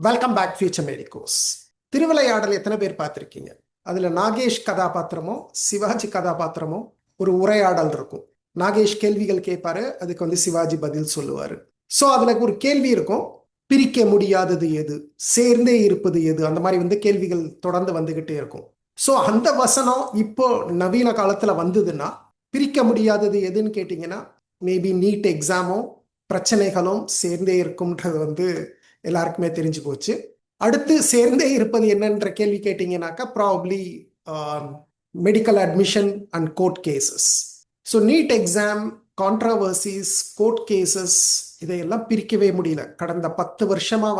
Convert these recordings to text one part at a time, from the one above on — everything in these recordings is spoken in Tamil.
Welcome back future medicos. Thiruvilaiyadal எத்தனை பேர் பார்த்துருக்கீங்க? அதில் நாகேஷ் கதாபாத்திரமோ சிவாஜி கதாபாத்திரமோ ஒரு உரையாடல் இருக்கும். நாகேஷ் கேள்விகள் கேட்பாரு, அதுக்கு சிவாஜி பதில் சொல்லுவார். ஸோ அதில் ஒரு கேள்வி இருக்கும், பிரிக்க முடியாதது எது, சேர்ந்தே இருப்பது எது, அந்த மாதிரி கேள்விகள் தொடர்ந்து வந்துகிட்டே இருக்கும். ஸோ அந்த வசனம் இப்போ நவீன காலத்தில் வந்ததுன்னா பிரிக்க முடியாதது எதுன்னு கேட்டிங்கன்னா மேபி நீட் எக்ஸாமும் பிரச்சனைகளும் சேர்ந்தே இருக்கும்ன்றது எல்லாருக்குமே தெரிஞ்சு போச்சு. அடுத்து சேர்ந்தே இருப்பது என்னன்ற கேள்வி கேட்டீங்கன்னாக்கா probably medical admission and court cases. So NEET exam, controversies, court cases இதையெல்லாம் பிரிக்கவே முடியல. கடந்த 10 வருஷமா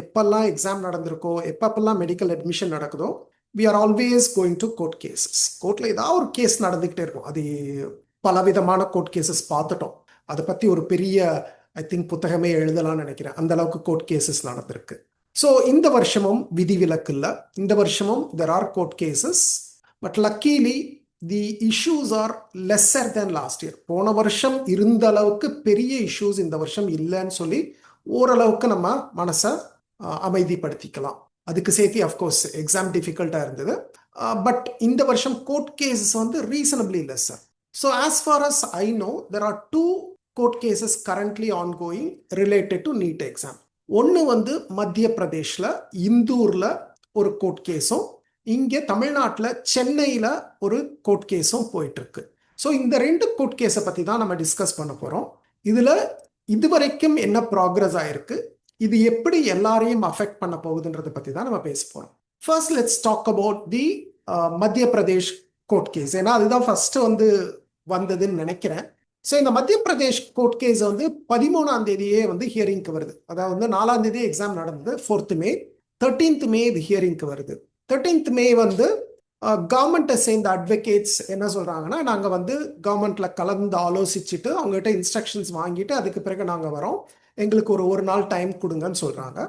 எப்பெல்லாம் எக்ஸாம் நடந்திருக்கோ, எப்பப்பெல்லாம் மெடிக்கல் அட்மிஷன் நடக்குதோ, we are always going to court cases. கோர்ட்ல ஏதாவது ஒரு கேஸ் நடந்துகிட்டே இருக்கும். அது பலவிதமான கோர்ட் கேசஸ் பார்த்துட்டோம். அதை பற்றி ஒரு பெரிய ஐ திங்க் புத்தகமே எழுதலாம்னு நினைக்கிறேன். அந்த அளவுக்கு கோர்ட் கேசஸ் நடந்திருக்கு. ஸோ இந்த வருஷமும் விதிவிலக்கு இல்லை. இந்த வருஷமும் there are court cases. But luckily the issues are lesser than last year. போன வருஷம் இருந்த அளவுக்கு பெரிய இஷ்யூஸ் இந்த வருஷம் இல்லைன்னு சொல்லி ஓரளவுக்கு நம்ம மனசை அமைதிப்படுத்திக்கலாம். அதுக்கு சேர்த்து அஃப்கோர்ஸ் எக்ஸாம் டிஃபிகல்ட்டாக இருந்தது. பட் இந்த வருஷம் court cases reasonably lesser. So as for us I know there are 2 court cases currently ongoing related to NEET exam. ஒன்று மத்திய பிரதேஷ்ல இந்தூர்ல ஒரு கோர்ட் கேஸும், இங்கே தமிழ்நாட்டில் சென்னையில் ஒரு கோர்ட் கேஸும் போயிட்டு இருக்கு. ஸோ இந்த 2 கோர்ட் கேஸை பற்றி தான் நம்ம டிஸ்கஸ் பண்ண போகிறோம். இதில் இதுவரைக்கும் என்ன ப்ராக்ரஸ் ஆயிருக்கு, இது எப்படி எல்லாரையும் அஃபெக்ட் பண்ண போகுதுன்றதை பற்றி தான் நம்ம பேச போகிறோம். First let's talk about the Madhya Pradesh court case. ஏன்னா அதுதான் ஃபர்ஸ்ட் வந்ததுன்னு நினைக்கிறேன். ஸோ இந்த மத்திய பிரதேஷ் கோர்ட் கேஸ் 13ஆம் தேதியே ஹியரிங்க்கு வருது. அதாவது 4ஆம் தேதி எக்ஸாம் நடந்தது, 4th மே. 13th மே இது ஹியரிங்க்கு வருது. 13th மே கவர்மெண்ட்டை சேர்ந்த அட்வொகேட்ஸ் என்ன சொல்கிறாங்கன்னா, நாங்கள் கவர்மெண்ட்ல கலந்து ஆலோசிச்சுட்டு அவங்ககிட்ட இன்ஸ்ட்ரக்ஷன்ஸ் வாங்கிட்டு அதுக்கு பிறகு நாங்கள் வரோம், எங்களுக்கு ஒரு நாள் டைம் கொடுங்கன்னு சொல்கிறாங்க.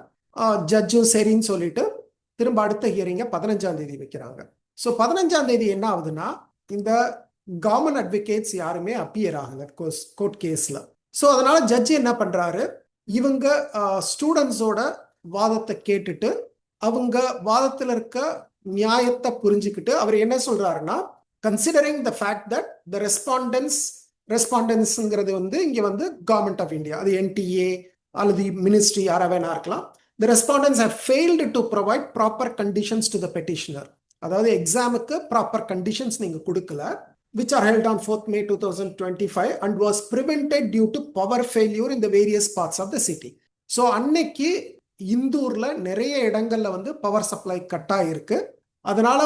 ஜட்ஜும் சரின்னு சொல்லிட்டு திரும்ப அடுத்த ஹியரிங்கை 15ஆம் தேதி வைக்கிறாங்க. ஸோ 15ஆம் தேதி என்ன ஆகுதுன்னா, இந்த கவர்மெண்ட் அட்வொகேட்ஸ் யாருமே அப்பியர் ஆகல கோர்ட் கேஸ்ல. ஸோ அதனால ஜட்ஜ் என்ன பண்றாரு, இவங்க ஸ்டூடெண்ட்ஸோட வாதத்தை கேட்டுட்டு அவங்க வாதத்தில் இருக்க நியாயத்தை புரிஞ்சுக்கிட்டு அவர் என்ன சொல்றாருன்னா, considering the fact that the ரெஸ்பாண்டன்ஸ்ங்கிறது இங்க கவர்மெண்ட் ஆஃப் இந்தியா, அது NTA அல்லது மினிஸ்ட்ரி யாரா வேணா இருக்கலாம். The respondents have failed to provide proper conditions to the petitioner. அதாவது எக்ஸாமுக்கு ப்ராப்பர் கண்டிஷன்ஸ் நீங்க கொடுக்கல, which are held on 4th May 2025 and was prevented due to power failure in the various parts of the city. So அன்னைக்கு இந்தூர்ல நிறைய இடங்கள்ல பவர் சப்ளை கட் ஆயிருக்கு. அதனால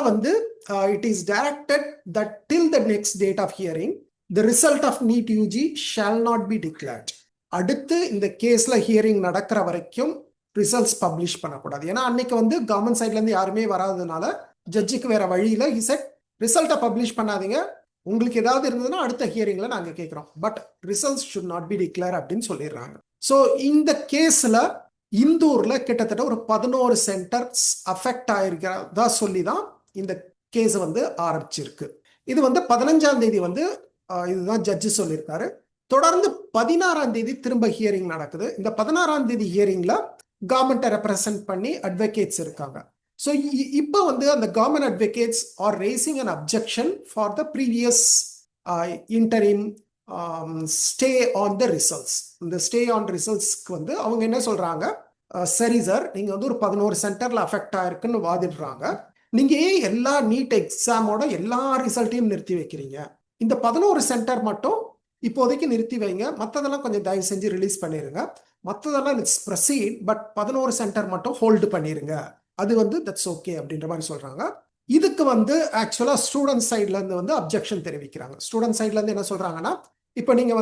it is directed that till the next date of hearing the result of NEET UG shall not be declared. அடுத்து இந்த கேஸ்ல ஹியரிங் நடக்கிற வரைக்கும் ரிசல்ட்ஸ் பப்ளிஷ் பண்ணக்கூடாது. ஏன்னா அன்னைக்கு கவர்மெண்ட் சைட்ல இருந்து யாருமே வராததுனால ஜட்ஜுக்கு வேற வழியில he said ரிசல்ட்டை பப்ளிஷ் பண்ணாதீங்க, உங்களுக்கு ஏதாவது இருந்ததுன்னா அடுத்த ஹியரிங்ல நாங்க கேட்கிறோம், but results should not be declare அப்படின்னு சொல்லிடுறாங்க. ஸோ இந்த கேஸ்ல இந்தூர்ல கிட்டத்தட்ட ஒரு 11 சென்டர்ஸ் அஃபெக்ட் ஆயிருக்கிறதா சொல்லி தான் இந்த கேஸ் ஆரம்பிச்சிருக்கு. இது 15ஆம் தேதி இதுதான் ஜட்ஜு சொல்லியிருக்காரு. தொடர்ந்து 16ஆம் தேதி திரும்ப ஹியரிங் நடக்குது. இந்த 16ஆம் தேதி ஹியரிங்ல கவர்மெண்ட்டை ரெப்ரசன்ட் பண்ணி அட்வொகேட்ஸ் இருக்காங்க. So இப்போ அந்த government advocates are raising an objection for the previous interim stay on the results. இந்த ஸ்டே ஆன் ரிசல்ட்ஸ்க்கு அவங்க என்ன சொல்றாங்க, சரி சார், நீங்க ஒரு 11 சென்டர்ல அஃபெக்ட் ஆயிருக்குன்னு வாதிடுறாங்க, நீங்க ஏன் எல்லா நீட் எக்ஸாமோட எல்லா ரிசல்ட்டையும் நிறுத்தி வைக்கிறீங்க, இந்த 11 சென்டர் மட்டும் இப்போதைக்கு நிறுத்தி வைங்க, மற்றதெல்லாம் கொஞ்சம் தயவு செஞ்சு ரிலீஸ் பண்ணிருங்க, மற்றதெல்லாம் இட்ஸ் ப்ரொசீட், பட் 11 சென்டர் மட்டும் ஹோல்டு பண்ணிருங்க, அது தட்ஸ் ஓகே அப்படின்ற மாதிரி சொல்றாங்க. இதுக்கு ஆக்சுவலா ஸ்டூடெண்ட் சைட்ல இருந்து அப்ஜெக்ஷன் தெரிவிக்கிறாங்க. ஸ்டூடெண்ட் சைட்ல இருந்து என்ன சொல்றாங்கன்னா, இப்போ நீங்க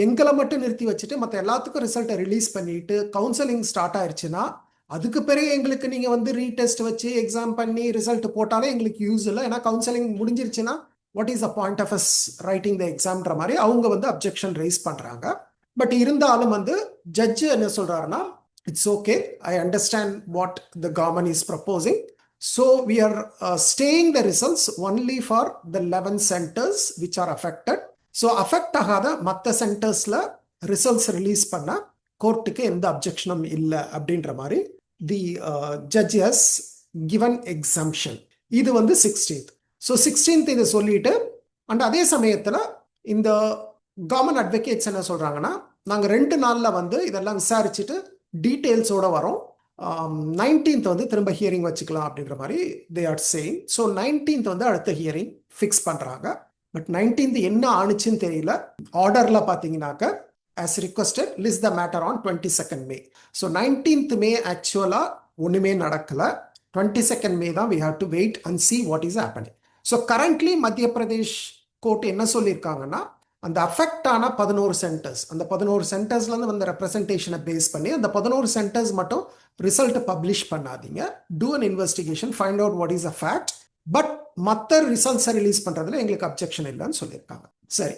எங்களை மட்டும் நிறுத்தி வச்சுட்டு மற்ற எல்லாத்துக்கும் ரிசல்ட்டை ரிலீஸ் பண்ணிட்டு கவுன்சிலிங் ஸ்டார்ட் ஆயிடுச்சுன்னா அதுக்கு பிறகு எங்களுக்கு நீங்க ரீடெஸ்ட் வச்சு எக்ஸாம் பண்ணி ரிசல்ட் போட்டாலே எங்களுக்கு யூஸ் இல்லை, ஏன்னா கவுன்சிலிங் முடிஞ்சிருச்சுன்னா what is the point of us writing the எக்ஸாம்ன்ற மாதிரி அவங்க அப்ஜெக்ஷன் ரைஸ் பண்றாங்க. பட் இருந்தாலும் ஜட்ஜ் என்ன சொல்றாருன்னா, it's okay, I understand what the government is proposing, so we are staying the results only for the 11 centers which are affected. So affect ஆகாத மற்ற சென்டர்ஸ்ல ரிசல்ட்ஸ் ரிலீஸ் பண்ண கோர்ட்டுக்கு எந்த அப்ஜெக்ஷனும் இல்லை அப்படின்ற மாதிரி the judge has given exemption. இது வந்து 16th. ஸோ 16th இதை சொல்லிட்டு அண்ட் அதே சமயத்தில் இந்த கவர்மெண்ட் அட்வொகேட்ஸ் என்ன சொல்கிறாங்கன்னா, நாங்கள் 2 நாளில் வந்து இதெல்லாம் விசாரிச்சுட்டு டீட்டெயில்ஸோட வரோம், 19th வந்து திரும்ப ஹியரிங் வச்சுக்கலாம் அப்படின்ற மாதிரி they are saying. So 19th வந்து அடுத்த ஹியரிங் ஃபிக்ஸ் பண்ணுறாங்க. பட் 19th என்ன ஆணுச்சுன்னு தெரியல. ஆர்டரில் பார்த்தீங்கன்னாக்க as requested list the matter on 22nd May. So 19th May actually ஒண்ணுமே நடக்கல. 22nd May தான் we have to wait and see what is happening. So currently மத்திய பிரதேஷ் கோர்ட் என்ன சொல்லியிருக்காங்கன்னா, அந்த அஃபெக்ட் ஆன 11 சென்டர்ஸ், அந்த 11 சென்டர்ஸ்லேருந்து வந்த ரெப்ரசன்டேஷனை பேஸ் பண்ணி அந்த 11 சென்டர்ஸ் மட்டும் ரிசல்ட் பப்ளிஷ் பண்ணாதீங்க, do an investigation, find out what is a fact, but மற்ற ரிசல்ட்ஸை ரிலீஸ் பண்ணுறதுல எங்களுக்கு அப்ஜெக்ஷன் இல்லைன்னு சொல்லியிருக்காங்க. சரி,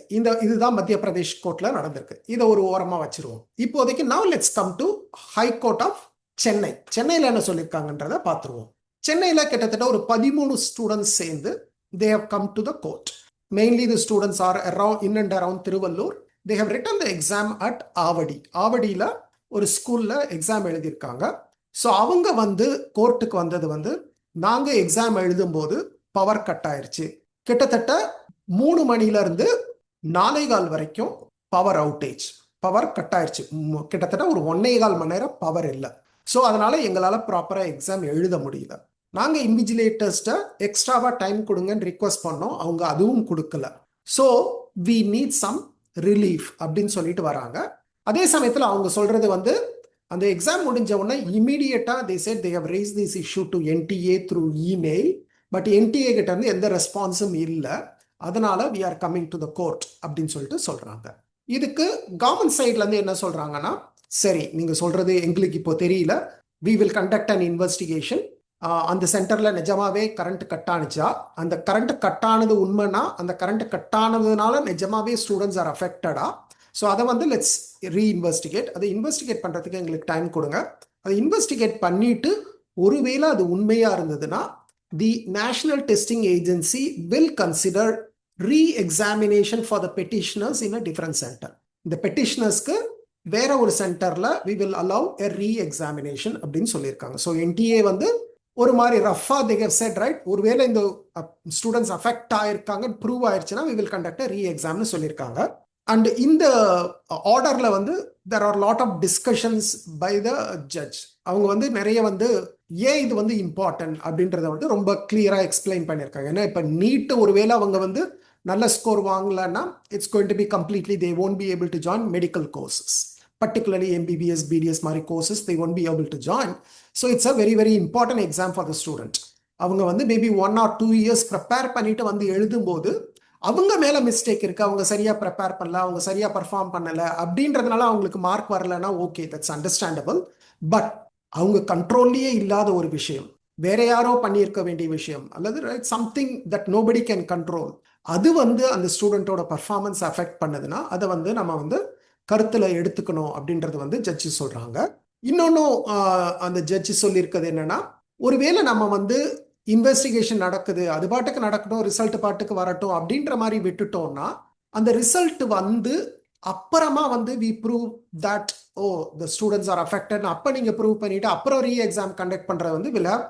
இதுதான் மத்திய பிரதேஷ் கோர்ட்ல நடந்திருக்கு. இதை ஒரு ஓரமா வச்சிருவோம். இப்போதைக்கு now let's come to high court of Chennai. சென்னையில் என்ன சொல்லியிருக்காங்கன்றத பார்த்துருவோம். சென்னையில் கிட்டத்தட்ட ஒரு 13 ஸ்டூடெண்ட்ஸ் சேர்ந்து they have come to the court. Mainly the students are around in and around Tiruvallur. They have written the exam at Avadi. ஆவடியில் ஒரு ஸ்கூல்ல எக்ஸாம் எழுதியிருக்காங்க. ஸோ அவங்க வந்து கோர்ட்டுக்கு வந்தது வந்து, நாங்கள் எக்ஸாம் எழுதும்போது பவர் கட் ஆயிடுச்சு, கிட்டத்தட்ட 3 மணிலேருந்து 4:15 வரைக்கும் பவர் அவுட்டேஜ், பவர் கட் ஆயிடுச்சு, கிட்டத்தட்ட ஒரு 1.25 மணி நேரம் பவர் இல்லை. ஸோ அதனால எங்களால் ப்ராப்பராக எக்ஸாம் எழுத முடியல. நாங்கள் இன்விஜிலேட்டர்ஸ்ட எக்ஸ்ட்ராவாக டைம் கொடுங்கன்னு ரிக்வஸ்ட் பண்ணோம், அவங்க அதுவும் கொடுக்கல. So we need some relief அப்படின்னு சொல்லிட்டு வராங்க. அதே சமயத்தில் அவங்க சொல்றது வந்து, அந்த எக்ஸாம் முடிஞ்ச உடனே இமீடியட்டாக they said they have raised this issue to NTA through email, but NTA கிட்ட இருந்து எந்த ரெஸ்பான்ஸும் இல்லை, அதனால we are coming to the court அப்படின்னு சொல்லிட்டு சொல்றாங்க. இதுக்கு கவர்மெண்ட் சைட்ல இருந்து என்ன சொல்றாங்கன்னா, சரி நீங்க சொல்றது எங்களுக்கு இப்போ தெரியல, we will conduct an investigation. அந்த சென்டர்ல நிஜமாவே கரண்ட் கட் ஆனிச்சா, அந்த கரண்ட் கட் ஆனது உண்மைனா, அந்த கரண்ட் கட் ஆனதுனால நிஜமாவே ஸ்டூடெண்ட்ஸ் ஆர் அஃபெக்டடா, ஸோ அதை வந்து லெட்ஸ் ரீஇன்வெஸ்டிகேட். அதை இன்வெஸ்டிகேட் பண்றதுக்கு எங்களுக்கு டைம் கொடுங்க. அதை இன்வெஸ்டிகேட் பண்ணிட்டு ஒருவேளை அது உண்மையா இருந்ததுன்னா, the National Testing Agency will consider re-examination for the petitioners in a different center. இந்த petitionersக்கு வேற ஒரு சென்டர்ல we will allow a re-examination அப்படின்னு சொல்லியிருக்காங்க. ஸோ NTA வந்து ஒரு மாதிரி ரஃபா they have said, right, ஒருவேளை இந்த ஸ்டூடெண்ட்ஸ் அஃபெக்ட் ஆயிருக்காங்க ப்ரூவ் ஆயிருச்சுன்னா we will conduct a re-examனு சொல்லியிருக்காங்க. அண்ட் இந்த ஆர்டர்ல வந்து there are lot of discussions by the judge. அவங்க வந்து நிறைய வந்து ஏன் இது வந்து இம்பார்ட்டன்ட் அப்படின்றத வந்து ரொம்ப கிளியரா எக்ஸ்பிளைன் பண்ணியிருக்காங்க. ஏன்னா இப்போ நீட் ஒருவேளை அவங்க வந்து நல்ல ஸ்கோர் வாங்கலன்னா, it's going to be completely they won't be able to join medical courses, particularly MBBS, BDS மாதிரி courses they won't be able to join. So it's a very very important exam for the student. அவங்க வந்து மேபி 1 or 2 years ப்ரிப்பேர் பண்ணிட்டு வந்து எழுதும்போது அவங்க மேல மிஸ்டேக் இருக்கு, அவங்க சரியா ப்ரிப்பேர் பண்ணல, அவங்க சரியா பர்ஃபார்ம் பண்ணல அப்படின்றதுனால அவங்களுக்கு மார்க் வரலன்னா ஓகே, தட்ஸ் அண்டர்ஸ்டாண்டபிள். பட் அவங்க கண்ட்ரோல்லையே இல்லாத ஒரு விஷயம், வேற யாரோ பண்ணியிருக்க வேண்டிய விஷயம், அல்லது something that nobody can control, அது வந்து அந்த ஸ்டூடெண்டோட பர்ஃபார்மன்ஸ் அஃபெக்ட் பண்ணுதுன்னா அதை வந்து நம்ம வந்து கருத்துல எடுத்துக்கணும் அப்படின்றது வந்து ஜட்ஜி சொல்றாங்க. இன்னொன்னும் அந்த ஜட்ஜி சொல்லியிருக்கிறது என்னன்னா, ஒருவேளை நம்ம வந்து இன்வெஸ்டிகேஷன் நடக்குது, அது பாட்டுக்கு நடக்கட்டும், ரிசல்ட் பாட்டுக்கு வரட்டும் அப்படின்ற மாதிரி விட்டுட்டோம்னா, அந்த ரிசல்ட் வந்து அப்புறமா வந்து we prove that the students are affected, அப்ப நீங்க ப்ரூவ் பண்ணிட்டு அப்புறம் ரீ-எக்ஸாம் கண்டக்ட் பண்றது வந்து will have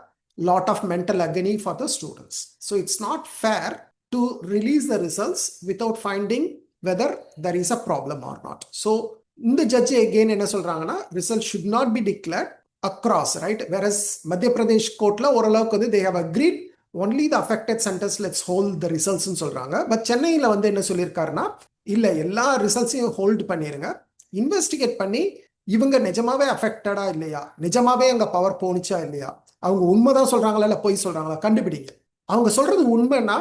lot of mental agony for the students. So it's not fair to release the results without finding whether there is a problem or not. So இந்த ஜட்ஜ் again என்ன சொல்றாங்கன்னா, result should not be declared across, right? Whereas Madhya Pradesh courtல ஓரளவுக்கு வந்து they have agreed only the affected centers let's hold the results னு சொல்றாங்க. பட் சென்னையில வந்து என்ன சொல்லியிருக்காருன்னா, இல்ல எல்லா ரிசல்ட்ஸையும் ஹோல்ட் பண்ணிருங்க, இன்வெஸ்டிகேட் பண்ணி இவங்க நிஜமாவே அஃபெக்டடா இல்லையா, நிஜமாவே அங்க பவர் போனிச்சா இல்லையா, அவங்க உண்மைதான் சொல்றாங்களா இல்ல பொய் சொல்றாங்களா கண்டுபிடிங்க. அவங்க சொல்றது உண்மைன்னா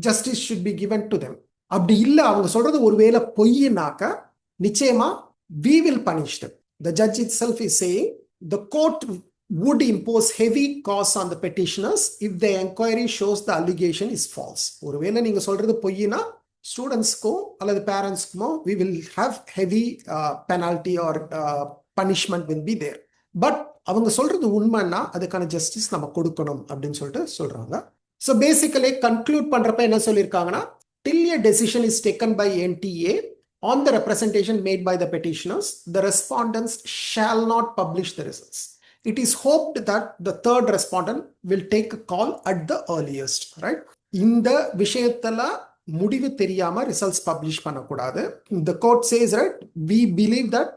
justice should be given to them. அப்படி இல்ல அவங்க சொல்றது ஒருவேளை பொய்னாக்க நிச்சயமா we will punish them. The judge itself is saying the court would impose heavy costs on the petitioners if the inquiry shows the allegation is false. ஒருவேளை நீங்க சொல்றது பொய்னா ஸ்டூடெண்ட்ஸ்க்கோ அல்லது பேரண்ட்ஸ்க்குமோ we will have heavy penalty or punishment will be there. But அவங்க சொல்றது உண்மைன்னா அதுக்கான ஜஸ்டிஸ் நம்ம கொடுக்கணும் அப்படின்னு சொல்லிட்டு சொல்றாங்க. ஸோ பேசிக்கலி கன்க்ளூட் பண்றப்ப என்ன சொல்லியிருக்காங்கன்னா, till a decision is taken by NTA on the representation made by the petitioners, the respondents shall not publish the results. it is hoped that the third respondent will take a call at the earliest, right? இந்த விஷயத்துல முடிவு தெரியாம ரிசல்ட்ஸ் பப்ளிஷ் பண்ணக்கூடாது. The court says, right, we believe that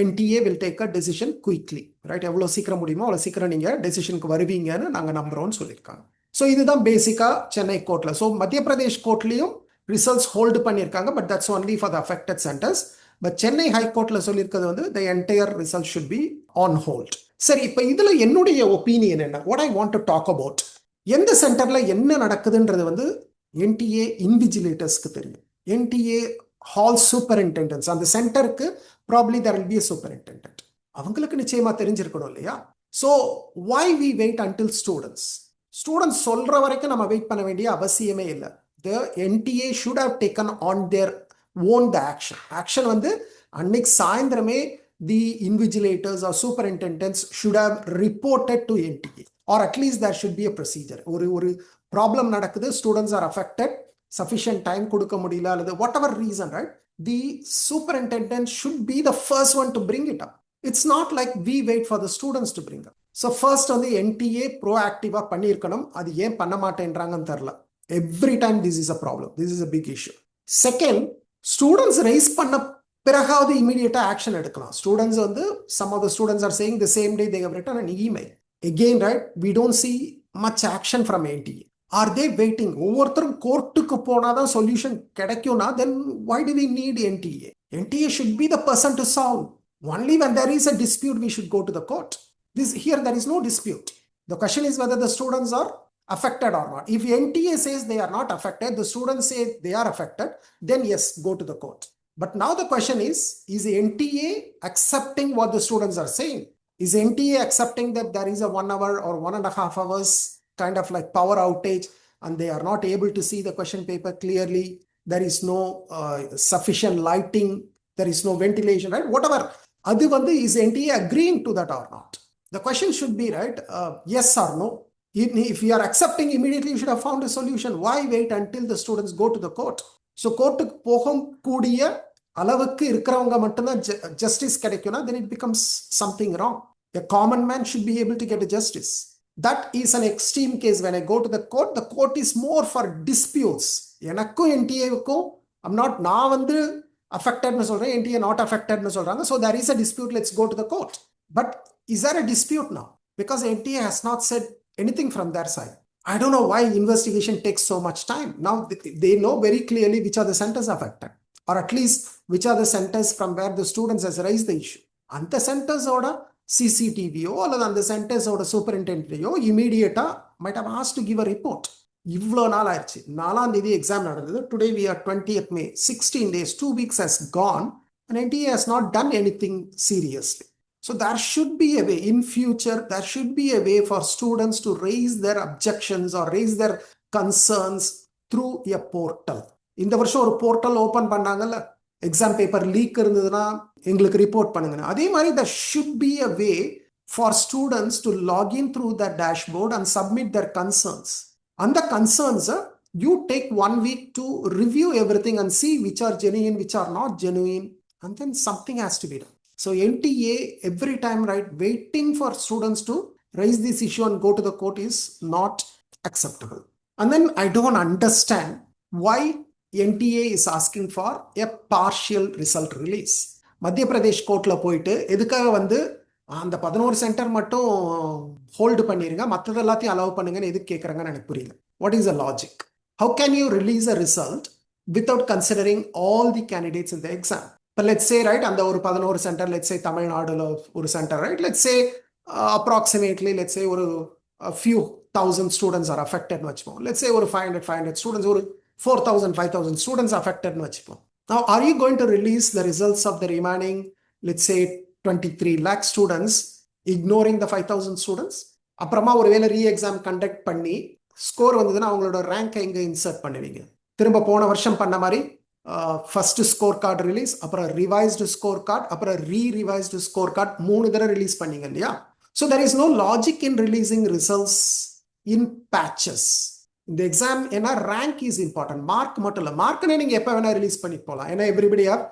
NTA will take a decision quickly, right? எவ்வளவு சீக்கிரம் முடியுமோ அவ்வளவு சீக்கிரம் நீங்க டெசிஷனுக்கு வருவீங்கன்னு நாங்க நம்புறோம்னு சொல்லியிருக்காங்க. ஸோ இதுதான் பேசிக்கா சென்னை கோர்ட்ல. ஸோ மத்திய பிரதேஷ் கோர்ட்லயும் ரிசல்ட்ஸ் ஹோல்டு பண்ணியிருக்காங்க, but that's only for the affected centres. But Chennai ஹைகோர்ட்ல சொல்லியிருக்கிறது வந்து the entire result should be on hold. சரி, இப்போ இதுல என்னுடைய ஒப்பீனியன் என்ன, what I want to talk about, எந்த சென்டர்ல என்ன நடக்குதுன்றது வந்து என்டிஏ இன்விஜிலேட்டர்ஸ்க்கு தெரியும். என்டிஏ ஹால் சூப்பரிண்டெண்டன்ஸ், அந்த சென்டருக்கு probably there will be a superintendent, அவங்களுக்கு நிச்சயமா தெரிஞ்சிருக்கணும் இல்லையா? So why we wait until students சொல்ற வரைக்கும் நம்ம வெயிட் பண்ண வேண்டிய அவசியமே இல்லை. The NTA should have taken on their own the action வந்து அன்னைக்கு சாயந்தரமே the invigilators or superintendents should have reported to NTA, or at least there should be a procedure. ஒரு ப்ராப்ளம் நடக்குது, students are affected, sufficient time கொடுக்க முடியல அல்லது whatever reason, right, the superintendent should be the first one to bring it up. It's not like we wait for the students to bring up. So first வந்து NTA proactive பண்ணியிருக்கணும். அது ஏன் பண்ண மாட்டேன்றாங்கன்னு தெரியல. Every time this is a problem, this is a big issue. Second, students raise பண்ண பிறகாவது immediate action எடுக்கலாம். Students வந்து, some of the students are saying the same day they have written an email. Again, right, we don't see much action from NTA. Are they waiting? ஒவ்வொருத்தரும் கோர்ட்டுக்கு போனாதான் சொல்யூஷன் கிடைக்கும்னா then why do we need NTA? NTA should be the person to solve. Only when there is a dispute we should go to the court. Here there is no dispute. The question is whether the students are affected or not. If NTA says they are not affected, the students say they are affected, then yes, go to the court. But now the question is NTA accepting what the students are saying? Is NTA accepting that there is a 1 hour or 1.5 hours kind of like power outage and they are not able to see the question paper clearly? There is no sufficient lighting, there is no ventilation, right? Whatever. Adu vandu, is NTA agreeing to that or not? The question should be, right, yes or no. If you are accepting immediately, you should have found a solution. Why wait until the students go to the court? So கோர்ட்டுக்கு போகும் கூடிய அளவுக்கு இருக்கிறவங்க மட்டும்தான் ஜஸ்டிஸ் கிடைக்கும்னா then it becomes something wrong. A common man should be able to get a justice. That is an extreme case. When I go to the court is more for disputes. எனக்கும் NTA-க்கும் நான் வந்து affectedனு சொல்றேன், NTA not affectedனு சொல்றாங்க. So there is a dispute, let's go to the court. But is there a dispute now? Because NTA has not said anything from their side. I don't know why investigation takes so much time. Now they know very clearly which are the centers affected, or at least which are the centers from where the students has raised the issue. And the centers order CCTV or the centers order superintendent immediate might have asked to give a report. இவ்வளோ நாள் ஆயிடுச்சு. 4ஆம் தேதி எக்ஸாம் நடந்தது. Today we are 20th May. 16 days, 2 weeks has gone and NTA has not done anything seriously. So there should be a way in future, there should be a way for students to raise their objections or raise their concerns through a portal. இந்த வருஷம் ஒரு போர்ட்டல் ஓபன் பண்ணாங்கல்ல, எக்ஸாம் பேப்பர் லீக் இருந்ததுன்னா எங்களுக்கு ரிப்போர்ட் பண்ணுங்க. அதே மாதிரி there should be a way for students to log in through the dashboard and submit their concerns. And the concerns, you take 1 week to review everything and see which are genuine, which are not genuine, and then something has to be done. So NTA every time, right, waiting for students to raise this issue and go to the court is not acceptable. And then I don't understand why NTA is asking for a partial result release. Madhya Pradesh courtல போயிட்டு எதுக்காக வந்து அந்த 11 சென்டர் மட்டும் ஹோல்டு பண்ணிருங்க, மற்றது எல்லாத்தையும் அலோவ் பண்ணுங்கன்னு எதுக்கு கேட்குறாங்கன்னு எனக்கு புரியல. What is the logic? How can you release a result without considering all the candidates in the exam? இப்போ லெட்ஸ் சே, ரைட், அந்த ஒரு 11 சென்டர், லெட்ஸ் சே தமிழ்நாடுல ஒரு centre, right, let's say approximately let's say ஒரு ஃபியூ தௌசண்ட் ஸ்டூடெண்ட்ஸ் ஆர் அஃபெக்டட்னு வச்சுப்போம். லெட்ஸ் சே ஒரு 500 ஸ்டூடெண்ட்ஸ், ஒரு 4,000 5,000 ஸ்டூடெண்ட்ஸ் அஃபெக்டட்னு வச்சுப்போம். Now, are you going to release the results of the remaining, let's say 23 lakh students, ignoring the 5,000 students? அப்புறமா ஒருவேளை ரீஎக்ஸாம் கண்டக்ட் பண்ணி ஸ்கோர் வந்ததுன்னா அவங்களோட ரேங்க் எங்க இன்சர்ட் பண்ணுவீங்க? திரும்ப போன வருஷம் பண்ண மாதிரி ஃபர்ஸ்ட் ஸ்கோர் கார்டு ரிலீஸ், அப்புறம் ரிவைஸ்டு ஸ்கோர் கார்டு, அப்புறம் ரிவைஸ்டு ஸ்கோர் கார்டு 3 தடவை ரிலீஸ் பண்ணீங்க இல்லையா? So there is no logic in releasing results in batches. இந்த எக்ஸாம் ஏன்னா ரேங்க் இஸ் இம்பார்ட்டன்ட், மார்க் மட்டும் இல்லை. மார்க்னே நீங்க எப்போ வேணா ரிலீஸ் பண்ணி போகலாம், ஏன்னா everybody have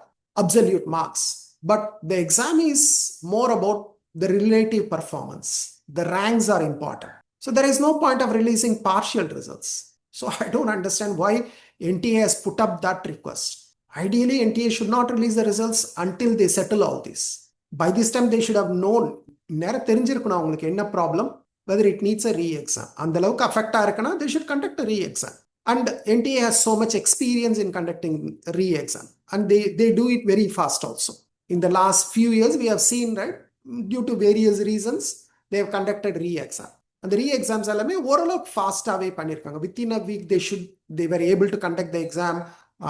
absolute marks. But the exam is more about the relative performance, the ranks are important. So there is no point of releasing partial results. So I don't understand why NTA has put up that request. Ideally, NTA should not release the results until they settle all this. By this time, they should have known என்ன problem, whether it needs a re-exam. அந்த அளவுக்கு affect ஆயிருக்குனா they should conduct a re-exam. And NTA has so much experience in conducting re-exam, and they do it very fast also. In the last few years, we have seen, right, due to various reasons, they have conducted re-exam. And the re-exams எல்லாமே ஓரளவுக்கு ஃபாஸ்டாவே பண்ணிருக்காங்க. Within a week, they were able to conduct the exam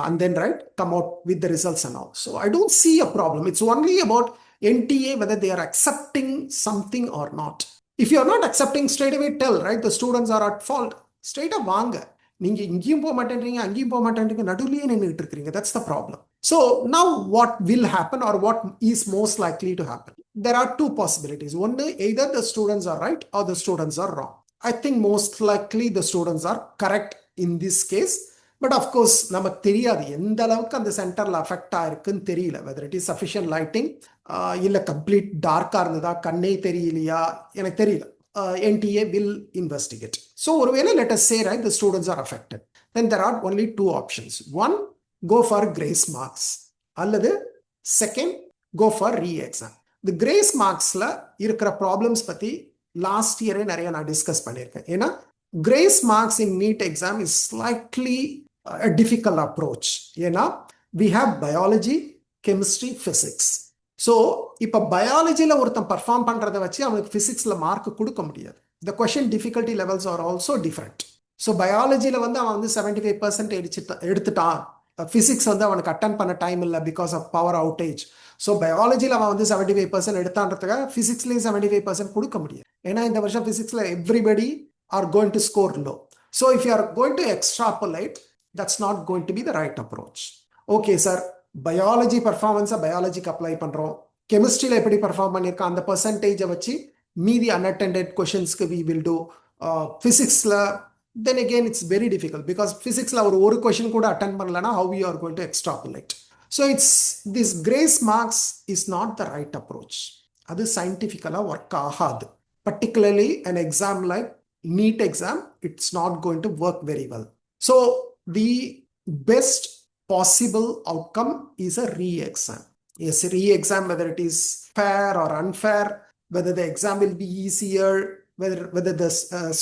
and then, right, come out with the results and all. So I don't see a problem. It's only about NTA, whether they are accepting something or not. If you are not accepting, straight away tell, right, the students are at fault. Straight up வாங்க. நீங்க இங்கேயும் போக மாட்டேன்றீங்க, அங்கேயும் போக மாட்டேன்றீங்க, நடுவுலயே நின்றுட்டு இருக்கீங்க. That's the problem. So now what will happen, or what is most likely to happen? There are two possibilities. One, either the students are right or the students are wrong. I think most likely the students are correct in this case. But of course, நமக்கு தெரியாது எந்த அளவுக்கு அந்த சென்டர்ல அஃபெக்ட் ஆயிருக்குன்னு தெரியல. Whether it is sufficient lighting, இல்ல கம்ப்ளீட் டார்க்கா இருந்ததா, கண்ணே தெரியலையா, எனக்கு தெரியல. NTA will investigate. So ஒருவேளை let us say, right, the students are affected. Then there are only two options. One, go for grace marks. அல்லது second, go for re-exam. The grace marksல இருக்கிற ப்ராப்ளம்ஸ் பத்தி லாஸ்ட் இயரே நிறைய நான் டிஸ்கஸ் பண்ணியிருக்கேன். ஏன்னா grace marks in NEET exam is slightly a difficult approach. ஏன்னா we have biology, chemistry, physics. So இப்போ பயாலஜியில் ஒருத்தன் பர்ஃபார்ம் பண்ணுறதை வச்சு அவனுக்கு ஃபிசிக்ஸில் மார்க் கொடுக்க முடியாது. The question difficulty levels are also different. So பயாலஜியில் வந்து அவன் வந்து 75% எடுத்துட்டான், ஃபிசிக்ஸ் வந்து அவனுக்கு அட்டன் பண்ண டைம் இல்லை because of power outage. So பயாலஜியில் அவன் வந்து 75% எடுத்தான்றதுக்காக ஃபிசிக்ஸ்லேயும் 75% கொடுக்க முடியாது. ஏன்னா இந்த வருஷம் ஃபிசிக்ஸில் everybody are going to score low. So if you are going to extrapolate, that's not going to be the right approach. Okay, sir, biology performance biology apply பண்றோம், chemistry எப்படி perform பண்ணிருக்கான் அந்த percentage வச்சு மீதி unattended questions we will do. Physics then again it's very difficult because physics ஒரு question கூட attend பண்ணலனா how we are going to extrapolate. So it's this grace marks is not the right approach. அது scientifically work ஆகாது. Particularly an exam like NEET exam, it's not going to work very well. So the best possible outcome is a re-exam. Yes, re-exam, whether it is fair or unfair, whether the exam will be easier, whether the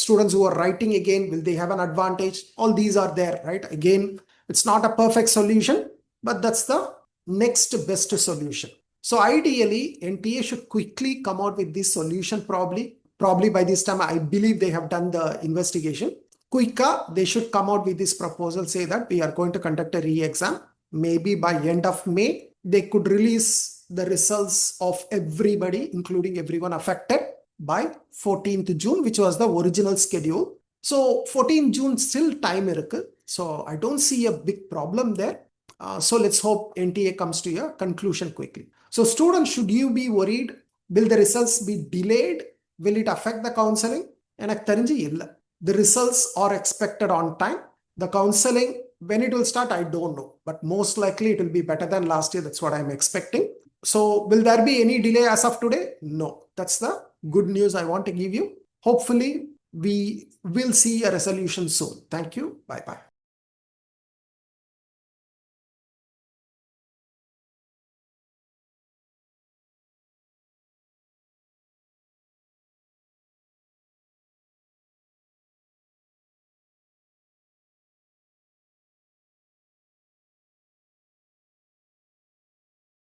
students who are writing again, will they have an advantage? All these are there, right? Again, it's not a perfect solution, but that's the next best solution. So ideally, NTA should quickly come out with this solution. Probably by this time, I believe they have done the investigation. Quicker, they should come out with this proposal, say that we are going to conduct a re-exam. Maybe by end of May, they could release the results of everybody, including everyone affected, by 14th June, which was the original schedule. So 14th June still time irukku. So I don't see a big problem there. So let's hope NTA comes to a conclusion quickly. So students, should you be worried? Will the results be delayed? Will it affect the counseling? எனக்கு தெரிஞ்சு இல்லை. The results are expected on time. The counseling, when it will start, I don't know. But most likely it will be better than last year. That's what I'm expecting. So will there be any delay as of today? No. That's the good news I want to give you. Hopefully we will see a resolution soon. Thank you. Bye-bye.